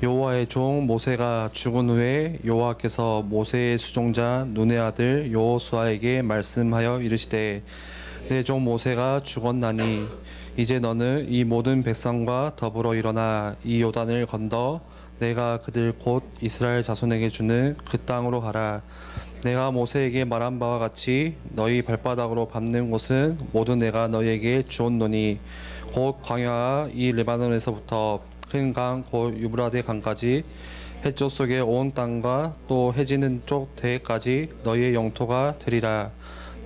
여호와의 종 모세가 죽은 후에 여호와께서 모세의 수종자 눈의 아들 여호수아에게 말씀하여 이르시되 내 종 모세가 죽었나니 이제 너는 이 모든 백성과 더불어 일어나 이 요단을 건너 내가 그들 곧 이스라엘 자손에게 주는 그 땅으로 가라. 내가 모세에게 말한 바와 같이 너희 발바닥으로 밟는 곳은 모두 내가 너희에게 주었노니 곧 광야와 이 레바논에서부터 큰 강 곧 유브라데 강까지 해쪽 속의 온 땅과 또 해지는 쪽 대해까지 너희의 영토가 되리라.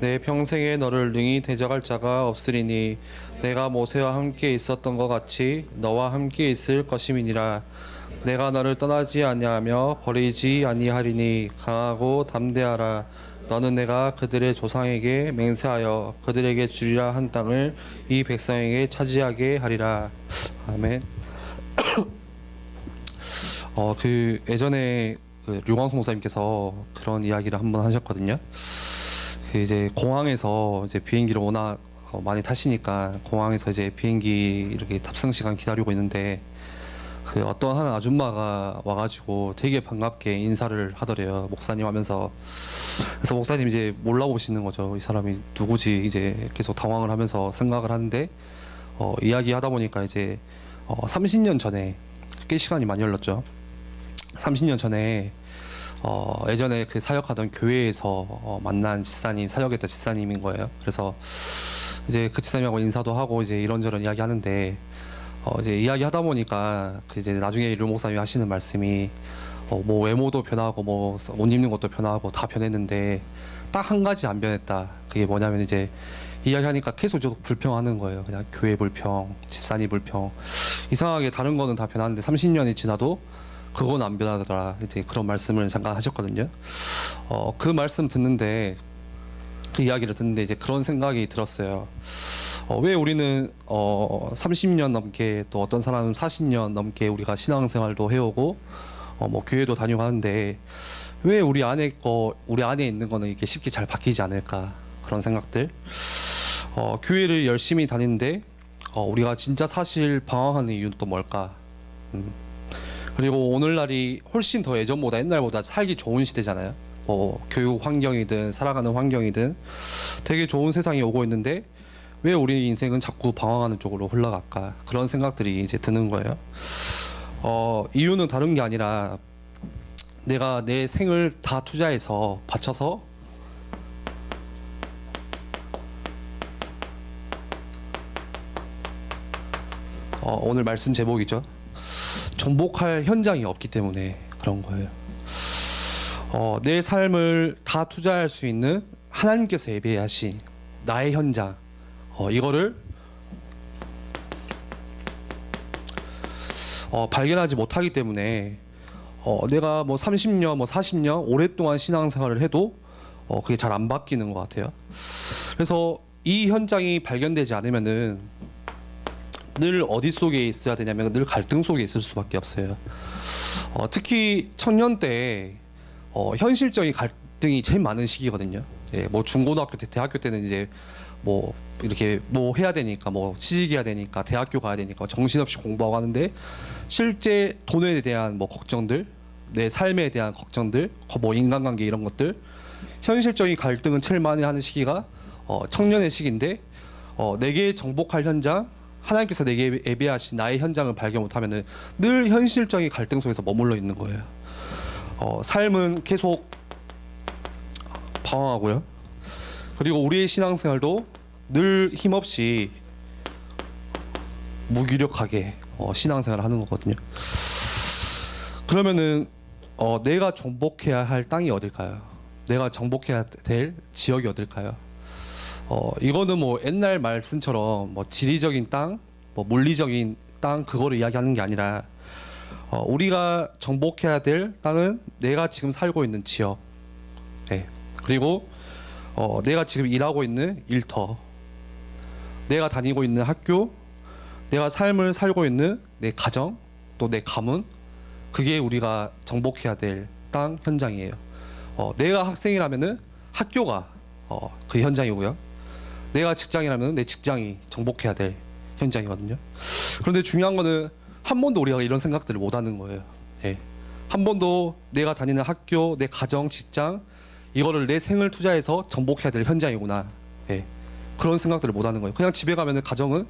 내 평생에 너를 능히 대적할 자가 없으리니 내가 모세와 함께 있었던 것 같이 너와 함께 있을 것임이니라. 내가 너를 떠나지 아니하며 버리지 아니하리니 강하고 담대하라. 너는 내가 그들의 조상에게 맹세하여 그들에게 주리라 한 땅을 이 백성에게 차지하게 하리라. 아멘. 예전에 류광수 목사님께서 그런 이야기를 한번 하셨거든요. 이제 공항에서 이제 비행기를 워낙 많이 타시니까 공항에서 이제 비행기 이렇게 탑승 시간 기다리고 있는데 어떤 한 아줌마가 와가지고 되게 반갑게 인사를 하더래요. 목사님 하면서. 그래서 목사님 이제 몰라보시는 거죠. 이 사람이 누구지 이제 계속 당황을 하면서 생각을 하는데 이야기하다 보니까 이제 30년 전에 꽤 시간이 많이 흘렀죠. 30년 전에 예전에 그 사역하던 교회에서 만난 집사님, 사역했던 집사님인 거예요. 그래서 이제 그 집사님하고 인사도 하고 이제 이런저런 이야기 하는데 이제 이야기 하다 보니까 이제 나중에 류 목사님이 하시는 말씀이 뭐 외모도 변하고 뭐 옷 입는 것도 변하고 다 변했는데 딱 한 가지 안 변했다. 그게 뭐냐면 이제 이야기하니까 계속 저도 불평하는 거예요. 그냥 교회 불평, 집사님 불평. 이상하게 다른 거는 다 변하는데 30년이 지나도 그건 안 변하더라. 이제 그런 말씀을 잠깐 하셨거든요. 그 말씀 듣는데 그 이야기를 듣는데 이제 그런 생각이 들었어요. 왜 우리는 30년 넘게 또 어떤 사람은 40년 넘게 우리가 신앙생활도 해오고 뭐 교회도 다니고 하는데 왜 우리 안에 있는 거는 이렇게 쉽게 잘 바뀌지 않을까 그런 생각들. 교회를 열심히 다니는데 우리가 진짜 사실 방황하는 이유는 또 뭘까? 그리고 오늘날이 훨씬 더 예전보다 옛날보다 살기 좋은 시대잖아요. 교육 환경이든 살아가는 환경이든 되게 좋은 세상이 오고 있는데 왜 우리 인생은 자꾸 방황하는 쪽으로 흘러갈까? 그런 생각들이 이제 드는 거예요. 이유는 다른 게 아니라 내가 내 생을 다 투자해서 바쳐서 오늘 말씀 제목이죠. 정복할 현장이 없기 때문에 그런 거예요. 내 삶을 다 투자할 수 있는 하나님께서 예배하신 나의 현장, 이거를 발견하지 못하기 때문에 내가 뭐 30년, 뭐 40년 오랫동안 신앙생활을 해도 그게 잘 안 바뀌는 것 같아요. 그래서 이 현장이 발견되지 않으면은 늘 어디 속에 있어야 되냐면 늘 갈등 속에 있을 수밖에 없어요. 특히 청년 때 현실적인 갈등이 제일 많은 시기거든요. 예, 뭐 중고등학교 때, 대학교 때는 이제 뭐 이렇게 뭐 해야 되니까 뭐 취직해야 되니까 대학교 가야 되니까 정신없이 공부하고 하는데 실제 돈에 대한 뭐 걱정들, 내 삶에 대한 걱정들, 뭐 인간관계 이런 것들, 현실적인 갈등은 제일 많이 하는 시기가 청년의 시기인데 내게 정복할 현장, 하나님께서 내게 예배하신 나의 현장을 발견 못하면은 늘 현실적인 갈등 속에서 머물러 있는 거예요. 삶은 계속 방황하고요. 그리고 우리의 신앙생활도 늘 힘없이 무기력하게 신앙생활을 하는 거거든요. 그러면은 내가 정복해야 할 땅이 어딜까요? 내가 정복해야 될 지역이 어딜까요? 이거는 뭐 옛날 말씀처럼 뭐 지리적인 땅, 뭐 물리적인 땅 그거를 이야기하는 게 아니라 우리가 정복해야 될 땅은 내가 지금 살고 있는 지역, 네. 그리고 내가 지금 일하고 있는 일터, 내가 다니고 있는 학교, 내가 삶을 살고 있는 내 가정, 또 내 가문, 그게 우리가 정복해야 될 땅 현장이에요. 내가 학생이라면은 학교가 그 현장이고요. 내가 직장이라면 내 직장이 정복해야 될 현장이거든요. 그런데 중요한 거는 한 번도 우리가 이런 생각들을 못 하는 거예요. 예. 한 번도 내가 다니는 학교, 내 가정, 직장 이거를 내 생을 투자해서 정복해야 될 현장이구나. 예. 그런 생각들을 못 하는 거예요. 그냥 집에 가면은 가정은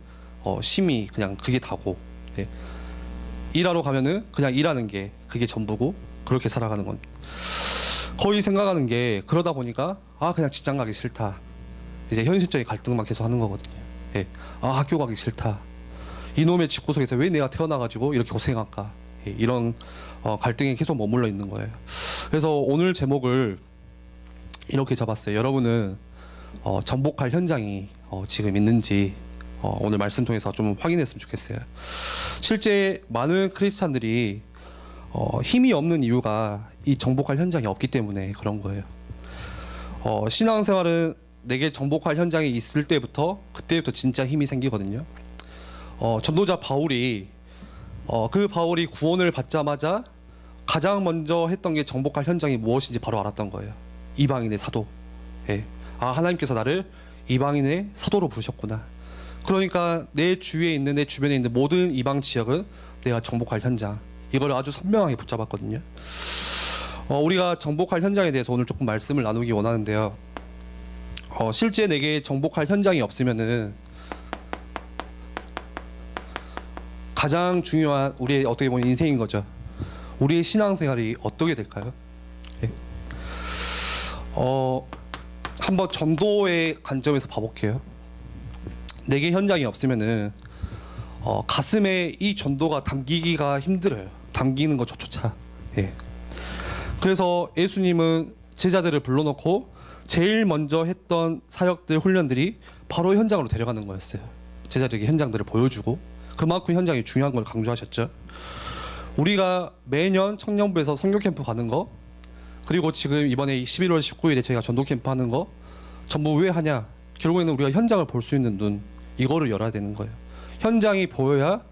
쉼이 그냥 그게 다고, 예. 일하러 가면은 그냥 일하는 게 그게 전부고 그렇게 살아가는 겁니다. 거의 생각하는 게 그러다 보니까 그냥 직장 가기 싫다. 이제 현실적인 갈등만 계속 하는 거거든요. 예. 학교 가기 싫다. 이놈의 집구석에서 왜 내가 태어나가지고 이렇게 고생할까. 예. 이런 갈등이 계속 머물러 있는 거예요. 그래서 오늘 제목을 이렇게 잡았어요. 여러분은 정복할 현장이 지금 있는지 오늘 말씀 통해서 좀 확인했으면 좋겠어요. 실제 많은 크리스찬들이 힘이 없는 이유가 이 정복할 현장이 없기 때문에 그런 거예요. 신앙생활은 내게 정복할 현장이 있을 때부터 그때부터 진짜 힘이 생기거든요. 전도자 바울이 그 바울이 구원을 받자마자 가장 먼저 했던 게 정복할 현장이 무엇인지 바로 알았던 거예요. 이방인의 사도. 예. 하나님께서 나를 이방인의 사도로 부르셨구나. 그러니까 내 주위에 있는, 내 주변에 있는 모든 이방 지역은 내가 정복할 현장. 이걸 아주 선명하게 붙잡았거든요. 우리가 정복할 현장에 대해서 오늘 조금 말씀을 나누기 원하는데요. 실제 내게 정복할 현장이 없으면은 가장 중요한 우리의 어떻게 보면 인생인 거죠. 우리의 신앙생활이 어떻게 될까요? 예. 한번 전도의 관점에서 봐볼게요. 내게 현장이 없으면은 가슴에 이 전도가 담기기가 힘들어요. 담기는 것조차. 예. 그래서 예수님은 제자들을 불러놓고 제일 먼저 했던 사역들, 훈련들이 바로 현장으로 데려가는 거였어요. 제자들에게 현장들을 보여주고 그만큼 현장이 중요한 걸 강조하셨죠. 우리가 매년 청년부에서 선교 캠프 가는 거, 그리고 지금 이번에 11월 19일에 저희가 전도 캠프 하는 거 전부 왜 하냐? 결국에는 우리가 현장을 볼 수 있는 눈, 이거를 열어야 되는 거예요. 현장이 보여야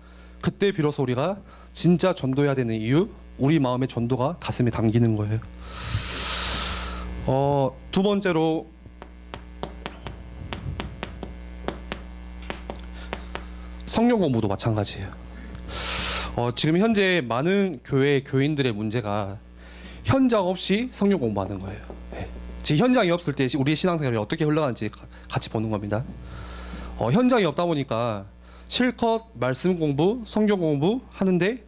그때 비로소 우리가 진짜 전도해야 되는 이유, 우리 마음의 전도가 가슴에 담기는 거예요. 두 번째로 성경 공부도 마찬가지예요. 지금 현재 많은 교회 교인들의 문제가 현장 없이 성경 공부하는 거예요. 네. 지금 현장이 없을 때 우리의 신앙생활이 어떻게 흘러가는지 같이 보는 겁니다. 현장이 없다 보니까 실컷 말씀 공부, 성경 공부 하는데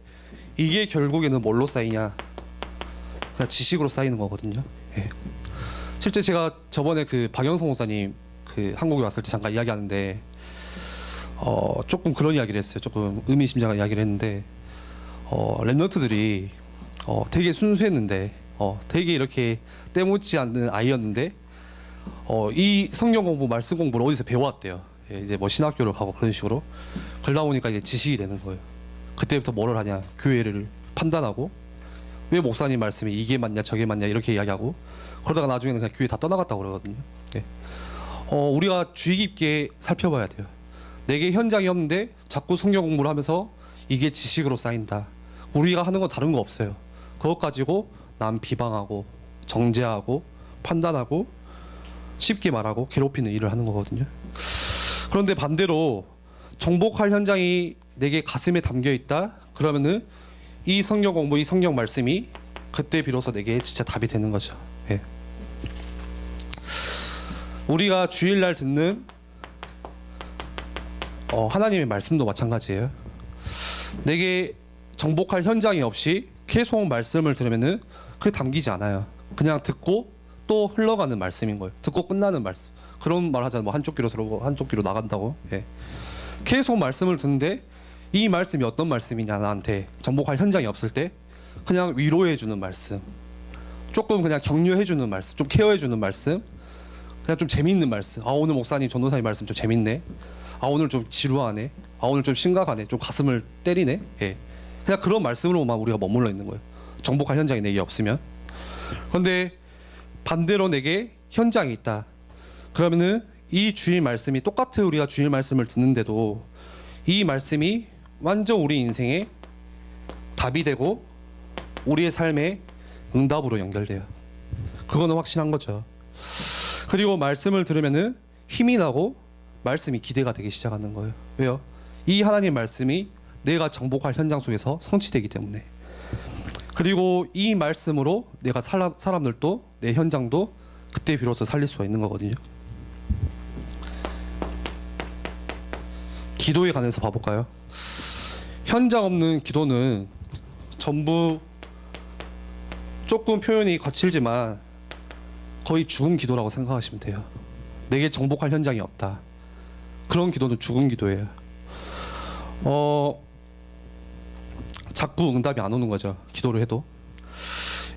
이게 결국에는 뭘로 쌓이냐? 그냥 지식으로 쌓이는 거거든요. 예. 실제 제가 저번에 그 박영성 목사님 그 한국에 왔을 때 잠깐 이야기하는데 조금 그런 이야기를 했어요. 조금 의미심장한 이야기를 했는데 랩런트들이 되게 순수했는데 되게 이렇게 때묻지 않는 아이였는데 이 성경 공부, 말씀 공부를 어디서 배워왔대요. 예, 이제 뭐 신학교를 가고 그런 식으로 그러다 보니까 이제 지식이 되는 거예요. 그때부터 뭐를 하냐? 교회를 판단하고 왜 목사님 말씀이 이게 맞냐 저게 맞냐 이렇게 이야기하고 그러다가 나중에는 그냥 교회 다 떠나갔다고 그러거든요. 예. 우리가 주의 깊게 살펴봐야 돼요. 내게 현장이 없는데 자꾸 성경 공부를 하면서 이게 지식으로 쌓인다. 우리가 하는 건 다른 거 없어요. 그것 가지고 남 비방하고 정죄하고 판단하고 쉽게 말하고 괴롭히는 일을 하는 거거든요. 그런데 반대로 정복할 현장이 내게 가슴에 담겨 있다. 그러면은 이 성경 공부, 이 성경 말씀이 그때 비로소 내게 진짜 답이 되는 거죠. 예. 우리가 주일날 듣는 하나님의 말씀도 마찬가지예요. 내게 정복할 현장이 없이 계속 말씀을 들으면은 그게 담기지 않아요. 그냥 듣고 또 흘러가는 말씀인 거예요. 듣고 끝나는 말씀. 그런 말 하잖아요. 뭐 한쪽 귀로 들어오고 한쪽 귀로 나간다고. 예. 계속 말씀을 듣는데 이 말씀이 어떤 말씀이냐, 나한테 정복할 현장이 없을 때 그냥 위로해주는 말씀, 조금 그냥 격려해주는 말씀, 좀 케어해주는 말씀, 그냥 좀 재밌는 말씀. 오늘 목사님, 전도사님 말씀 좀 재밌네. 오늘 좀 지루하네. 오늘 좀 심각하네. 좀 가슴을 때리네. 예. 그냥 그런 말씀으로만 우리가 머물러 있는 거예요. 정복할 현장이 내게 없으면. 그런데 반대로 내게 현장이 있다. 그러면은 이 주일 말씀이 똑같은 우리가 주일 말씀을 듣는데도 이 말씀이 완전 우리 인생에 답이 되고 우리의 삶에 응답으로 연결돼요. 그거는 확실한 거죠. 그리고 말씀을 들으면은 힘이 나고 말씀이 기대가 되기 시작하는 거예요. 왜요? 이 하나님 말씀이 내가 정복할 현장 속에서 성취되기 때문에. 그리고 이 말씀으로 내가 사람들도 내 현장도 그때 비로소 살릴 수가 있는 거거든요. 기도에 관해서 봐볼까요? 현장 없는 기도는 전부 조금 표현이 거칠지만 거의 죽은 기도라고 생각하시면 돼요. 내게 정복할 현장이 없다. 그런 기도는 죽은 기도예요. 자꾸 응답이 안 오는 거죠. 기도를 해도.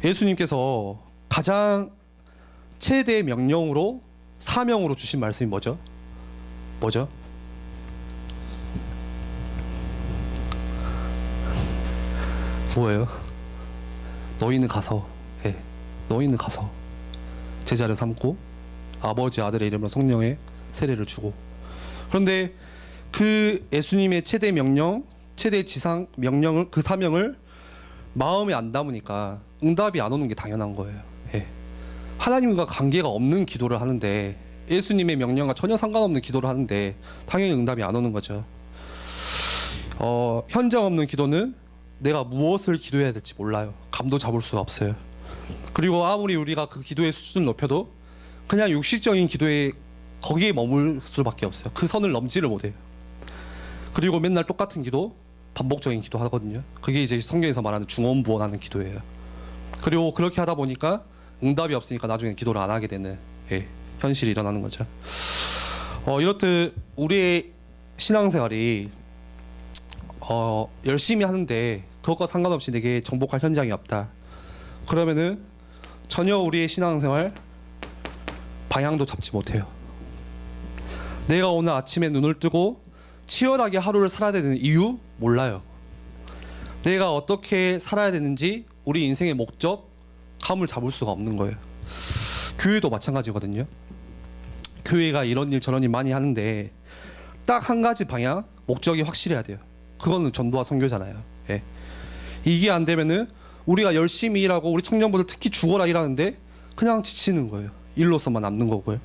예수님께서 가장 최대 명령으로 사명으로 주신 말씀이 뭐죠? 뭐죠? 뭐예요? 너희는 가서, 너희는 가서 제자를 삼고 아버지 아들의 이름으로 성령의 세례를 주고. 그런데 그 예수님의 최대 명령, 최대 지상 명령을, 그 사명을 마음에 안 담으니까 응답이 안 오는 게 당연한 거예요. 하나님과 관계가 없는 기도를 하는데, 예수님의 명령과 전혀 상관없는 기도를 하는데 당연히 응답이 안 오는 거죠. 현장 없는 기도는 내가 무엇을 기도해야 될지 몰라요. 감도 잡을 수가 없어요. 그리고 아무리 우리가 그 기도의 수준을 높여도 그냥 육식적인 기도에 거기에 머물 수밖에 없어요. 그 선을 넘지를 못해요. 그리고 맨날 똑같은 기도, 반복적인 기도 하거든요. 그게 이제 성경에서 말하는 중언부언하는 기도예요. 그리고 그렇게 하다 보니까 응답이 없으니까 나중에 기도를 안 하게 되는 현실이 일어나는 거죠. 이렇듯 우리의 신앙생활이 열심히 하는데 그것과 상관없이 내게 정복할 현장이 없다. 그러면은 전혀 우리의 신앙생활 방향도 잡지 못해요. 내가 오늘 아침에 눈을 뜨고 치열하게 하루를 살아야 되는 이유 몰라요. 내가 어떻게 살아야 되는지 우리 인생의 목적, 감을 잡을 수가 없는 거예요. 교회도 마찬가지거든요. 교회가 이런 일 저런 일 많이 하는데 딱 한 가지 방향, 목적이 확실해야 돼요. 그거는 전도와 선교잖아요. 이게 안 되면은 우리가 열심히 일하고 우리 청년분들 특히 죽어라 일하는데 그냥 지치는 거예요. 일로서만 남는 거고요.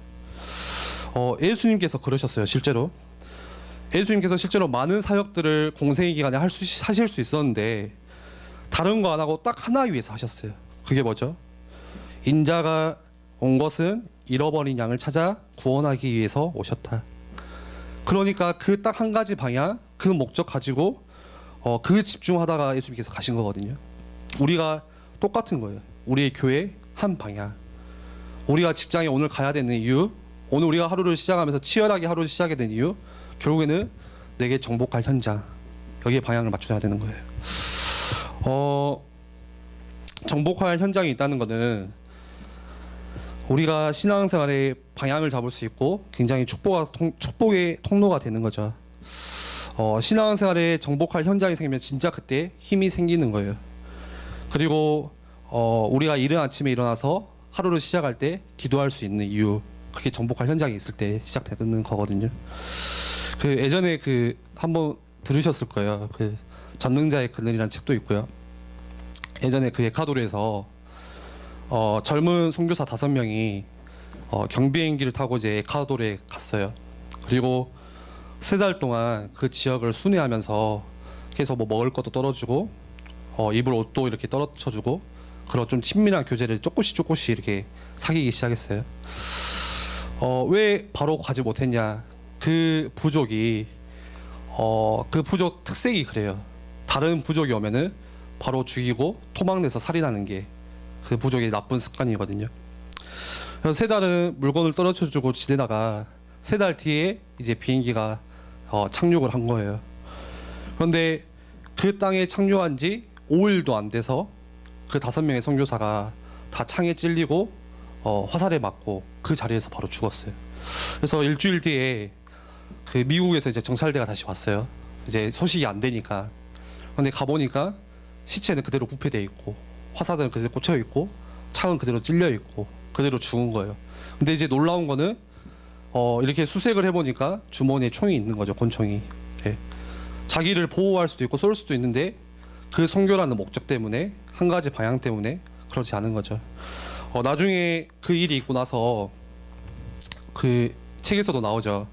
예수님께서 그러셨어요. 실제로 예수님께서 실제로 많은 사역들을 공생의 기간에 하실 수 있었는데 다른 거 안 하고 딱 하나 위해서 하셨어요. 그게 뭐죠? 인자가 온 것은 잃어버린 양을 찾아 구원하기 위해서 오셨다. 그러니까 그 딱 한 가지 방향, 그 목적 가지고 그 집중하다가 예수님께서 가신 거거든요. 우리가 똑같은 거예요. 우리의 교회 한 방향. 우리가 직장에 오늘 가야 되는 이유, 오늘 우리가 하루를 시작하면서 치열하게 하루를 시작하게 된 이유, 결국에는 내게 정복할 현장, 여기에 방향을 맞춰야 되는 거예요. 정복할 현장이 있다는 것은 우리가 신앙생활의 방향을 잡을 수 있고 굉장히 축복의 통로가 되는 거죠. 신앙생활에 정복할 현장이 생기면 진짜 그때 힘이 생기는 거예요. 그리고 우리가 이른 아침에 일어나서 하루를 시작할 때 기도할 수 있는 이유, 그게 정복할 현장이 있을 때 시작되는 거거든요. 그 예전에 그 한번 들으셨을 거예요. 그 전능자의 그늘이라는 책도 있고요. 예전에 그 에콰도르에서 젊은 선교사 5명이 경비행기를 타고 이제 에콰도르에 갔어요. 그리고 3달 동안 그 지역을 순회하면서 계속 뭐 먹을 것도 떨어주고 입을 옷도 이렇게 떨어쳐주고 그런 좀 친밀한 교제를 조금씩 이렇게 사귀기 시작했어요. 왜 바로 가지 못했냐? 그 부족이 그 부족 특색이 그래요. 다른 부족이 오면은 바로 죽이고 토막내서 살인하는 게 그 부족의 나쁜 습관이거든요. 그래서 3달은 물건을 떨어져주고 지내다가 3달 뒤에 이제 비행기가 착륙을 한 거예요. 그런데 그 땅에 착륙한 지 5일도 안 돼서 그 5명의 선교사가 다 창에 찔리고 화살에 맞고 그 자리에서 바로 죽었어요. 그래서 일주일 뒤에 그 미국에서 이제 정찰대가 다시 왔어요. 이제 소식이 안 되니까. 근데 가보니까 시체는 그대로 부패돼 있고 화살은 그대로 꽂혀 있고 창은 그대로 찔려 있고 그대로 죽은 거예요. 근데 이제 놀라운 거는 이렇게 수색을 해보니까 주머니에 총이 있는 거죠. 권총이. 자기를 보호할 수도 있고 쏠 수도 있는데 그 선교라는 목적 때문에, 한 가지 방향 때문에 그렇지 않은 거죠. 나중에 그 일이 있고 나서 그 책에서도 나오죠.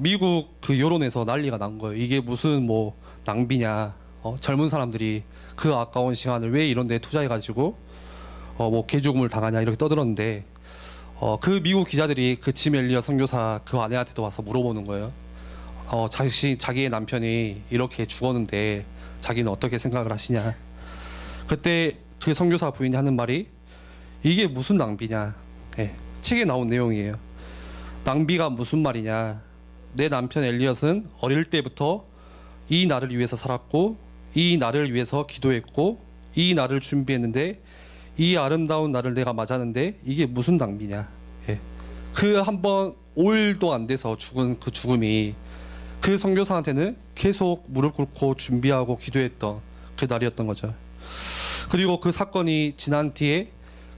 미국 그 여론에서 난리가 난 거예요. 이게 무슨 뭐 낭비냐, 젊은 사람들이 그 아까운 시간을 왜 이런 데 투자해가지고 뭐 개죽음을 당하냐 이렇게 떠들었는데 그 미국 기자들이 그 짐 엘리엇 선교사 그 아내한테도 와서 물어보는 거예요. 자기의 남편이 이렇게 죽었는데 자기는 어떻게 생각을 하시냐. 그때 그 선교사 부인이 하는 말이 이게 무슨 낭비냐. 예, 책에 나온 내용이에요. 낭비가 무슨 말이냐. 내 남편 엘리엇은 어릴 때부터 이 날을 위해서 살았고 이 날을 위해서 기도했고 이 날을 준비했는데 이 아름다운 날을 내가 맞았는데 이게 무슨 낭비냐. 예. 그 한 번 5일도 안 돼서 죽은 그 죽음이 그 선교사한테는 계속 무릎 꿇고 준비하고 기도했던 그 날이었던 거죠. 그리고 그 사건이 지난 뒤에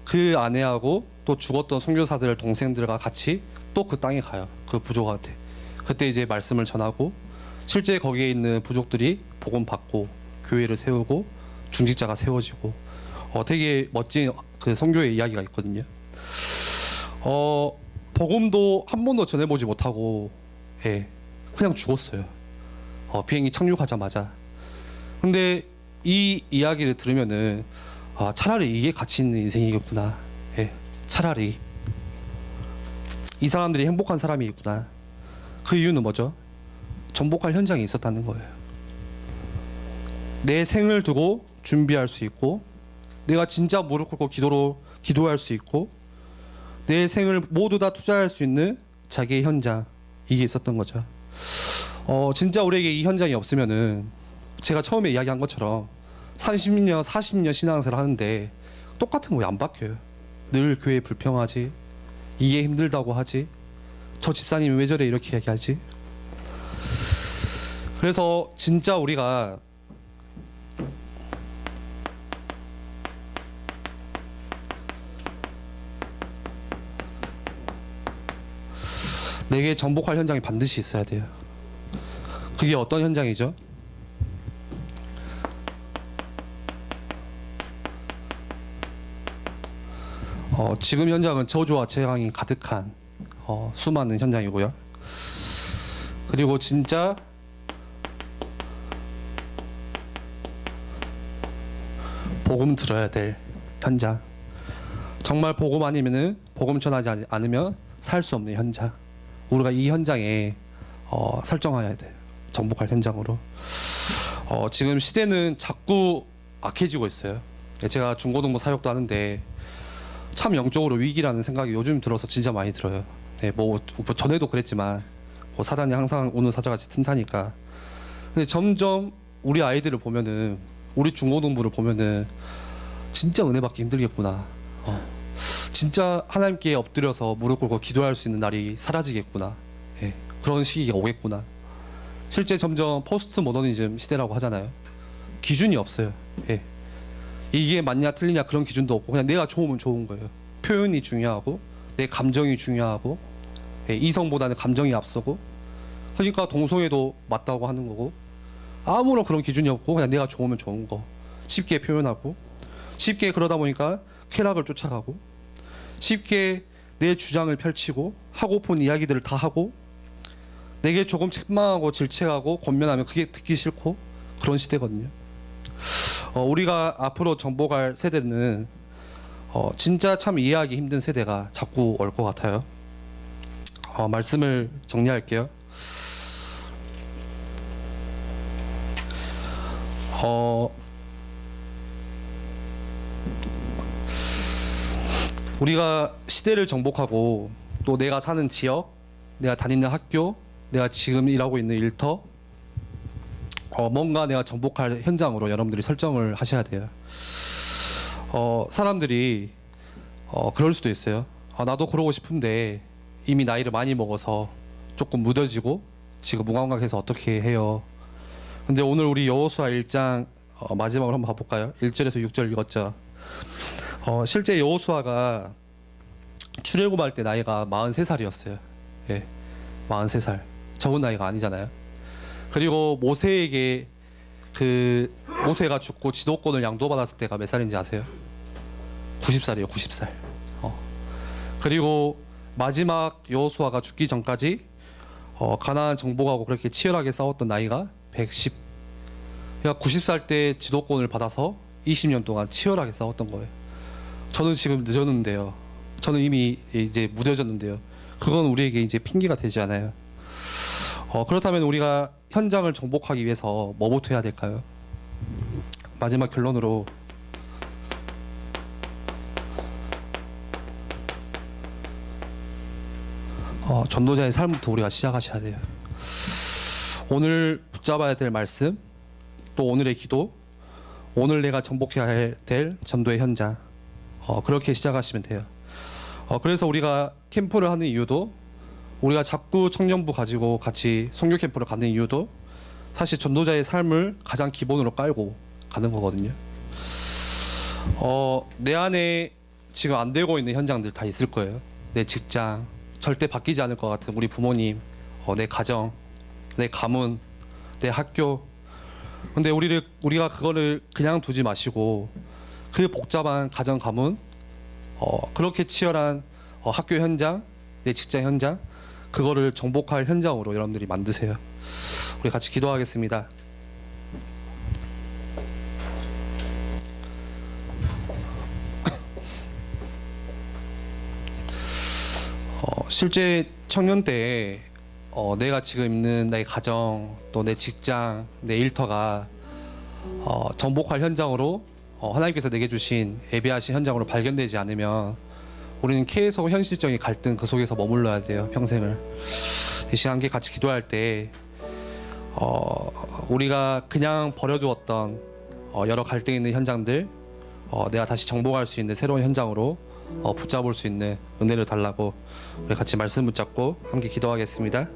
그 아내하고 또 죽었던 선교사들 동생들과 같이 또 그 땅에 가요. 그 부족한테. 그때 이제 말씀을 전하고 실제 거기에 있는 부족들이 복음 받고 교회를 세우고 중직자가 세워지고 되게 멋진 그 선교의 이야기가 있거든요. 복음도 한 번도 전해보지 못하고 그냥 죽었어요. 비행기 착륙하자마자. 근데 이 이야기를 들으면은 차라리 이게 가치 있는 인생이겠구나. 차라리 이 사람들이 행복한 사람이 있구나. 그 이유는 뭐죠? 전복할 현장이 있었다는 거예요. 내 생을 두고 준비할 수 있고 내가 진짜 무릎 꿇고 기도할 수 있고 내 생을 모두 다 투자할 수 있는 자기의 현장, 이게 있었던 거죠. 진짜 우리에게 이 현장이 없으면은 제가 처음에 이야기한 것처럼 30년, 40년 신앙생활 하는데 똑같은 거 왜 안 바뀌어요? 늘 교회 불평하지, 이해 힘들다고 하지, 저 집사님이 왜 저래 이렇게 얘기하지. 그래서 진짜 우리가 내게 정복할 현장이 반드시 있어야 돼요. 그게 어떤 현장이죠? 지금 현장은 저주와 재앙이 가득한 수많은 현장이고요. 그리고 진짜 복음 들어야 될 현장, 정말 복음 아니면은 복음 전하지 않으면 살 수 없는 현장, 우리가 이 현장에 설정해야 돼요. 정복할 현장으로. 지금 시대는 자꾸 악해지고 있어요. 제가 중고등부 사역도 하는데 참 영적으로 위기라는 생각이 요즘 들어서 진짜 많이 들어요. 뭐 전에도 그랬지만 사단이 항상 우는 사자같이 틈타니까. 근데 점점 우리 아이들을 보면은, 우리 중고등부를 보면은 진짜 은혜 받기 힘들겠구나. 진짜 하나님께 엎드려서 무릎 꿇고 기도할 수 있는 날이 사라지겠구나. 그런 시기가 오겠구나. 실제 점점 포스트 모더니즘 시대라고 하잖아요. 기준이 없어요. 이게 맞냐 틀리냐 그런 기준도 없고 그냥 내가 좋으면 좋은 거예요. 표현이 중요하고 내 감정이 중요하고 이성보다는 감정이 앞서고, 그러니까 동성애도 맞다고 하는 거고 아무런 그런 기준이 없고 그냥 내가 좋으면 좋은 거 쉽게 표현하고, 쉽게 그러다 보니까 쾌락을 쫓아가고, 쉽게 내 주장을 펼치고 하고픈 이야기들을 다 하고, 내게 조금 책망하고 질책하고 권면하면 그게 듣기 싫고, 그런 시대거든요. 우리가 앞으로 정복할 세대는 진짜 참 이해하기 힘든 세대가 자꾸 올 것 같아요. 말씀을 정리할게요. 우리가 시대를 정복하고 또 내가 사는 지역, 내가 다니는 학교, 내가 지금 일하고 있는 일터, 뭔가 내가 정복할 현장으로 여러분들이 설정을 하셔야 돼요. 사람들이 그럴 수도 있어요. 나도 그러고 싶은데 이미 나이를 많이 먹어서 조금 무뎌지고 지금 무감각해서 어떻게 해요. 근데 오늘 우리 여호수아 1장 마지막으로 한번 봐볼까요? 1절에서 6절 읽었죠. 실제 여호수아가 출애굽할 때 나이가 43살이었어요. 43살. 적은 나이가 아니잖아요. 그리고 모세에게 모세가 죽고 지도권을 양도받았을 때가 몇 살인지 아세요? 90살이에요. 90살. 그리고 마지막 여호수아가 죽기 전까지 가나안 정복하고 그렇게 치열하게 싸웠던 나이가 그러니까 90살 때 지도권을 받아서 20년 동안 치열하게 싸웠던 거예요. 저는 지금 늦었는데요. 저는 이미 이제 무뎌졌는데요. 그건 우리에게 이제 핑계가 되지 않아요. 그렇다면 우리가 현장을 정복하기 위해서 뭐부터 해야 될까요? 마지막 결론으로 전도자의 삶부터 우리가 시작하셔야 돼요. 오늘 붙잡아야 될 말씀, 또 오늘의 기도, 오늘 내가 정복해야 될 전도의 현장, 그렇게 시작하시면 돼요. 그래서 우리가 캠프를 하는 이유도, 우리가 자꾸 청년부 가지고 같이 선교 캠프를 가는 이유도 사실 전도자의 삶을 가장 기본으로 깔고 가는 거거든요. 내 안에 지금 안 되고 있는 현장들 다 있을 거예요. 내 직장, 절대 바뀌지 않을 것 같은 우리 부모님, 내 가정, 내 가문, 내 학교. 근데 우리가 그거를 그냥 두지 마시고 그 복잡한 가정 가문, 그렇게 치열한 학교 현장, 내 직장 현장, 그거를 정복할 현장으로 여러분들이 만드세요. 우리 같이 기도하겠습니다. 실제 청년 때 내가 지금 있는 내 가정, 또 내 직장, 내 일터가 정복할 현장으로 하나님께서 내게 주신 예배하신 현장으로 발견되지 않으면 우리는 계속 현실적인 갈등 그 속에서 머물러야 돼요. 평생을. 이 시간 함께 같이 기도할 때 우리가 그냥 버려두었던 여러 갈등 있는 현장들 내가 다시 정복할 수 있는 새로운 현장으로 붙잡을 수 있는 은혜를 달라고 우리 같이 말씀 붙잡고 함께 기도하겠습니다.